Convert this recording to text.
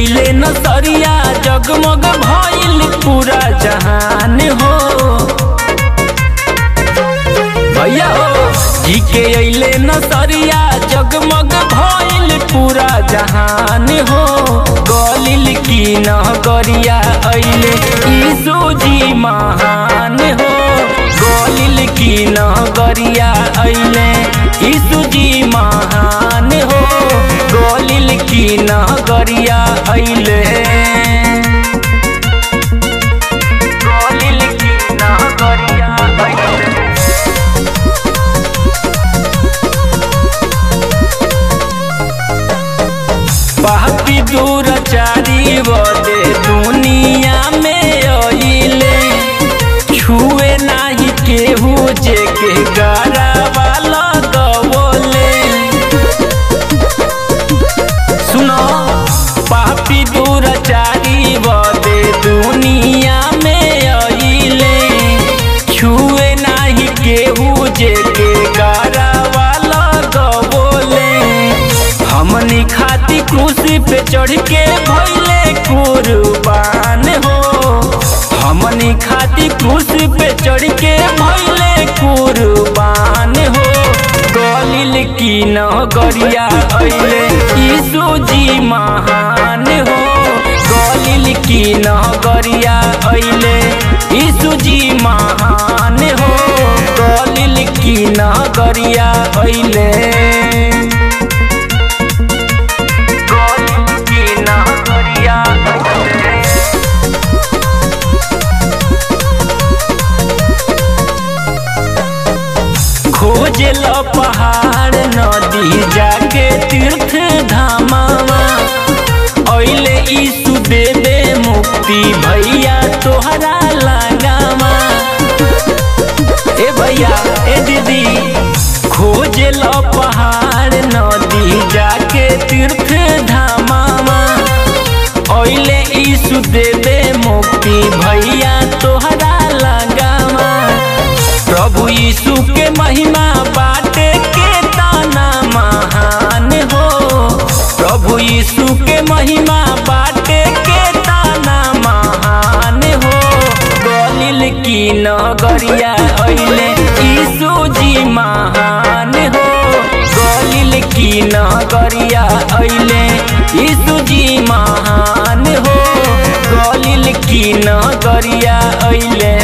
अइले नसरिया जगमग भइल पूरा जहान हो भैया हो। जी के अइले नसरिया जगमग भइल पूरा जहान हो। गलिल की नगरिया अइले यीशु जी महान हो। गलिल की नगरिया अइले यीशु जी महान हो। गलिल की नगरिया अइले गलिल की नगरिया अइले। पापी दुराचारी बदे दुनिया में अइले। छुए नाही केहू जे के गरबा लगवले। सुनो पापी दुराचारी बदे दुनिया में अइले। छुए नाही केहू जे के गरबा लगवले। हमनी खाती क्रूसी पे चढ़ के भइले कुर्बान हो। हमनी खाती क्रूसी पे चढ़ के भइले कुर्बान हो। गलिल की नगरिया अइले यीशु जी महान हो। गलिल की नगरिया अइले यीशु जी महान हो। गलिल की नगरिया अइले खोजल पहाड़ नदी जाके तीर्थ धामावा। अइले यीशु देवे मुक्ति भैया तोहरा लगावा। ए भैया ए दीदी खोजल पहाड़ नदी जाके तीर्थ धामावा। अइले यीशु देवे मुक्ति भैया तोहरा लगावा। प्रभु यीशु के महिमा बाटे के ताना महान हो। प्रभु यीशु के महिमा बाटे के ताना महान हो। गलिल की नगरिया अइले यीशु जी महान हो। गलिल की नगरिया अइले यीशु जी महान हो। गलिल की नगरिया अइले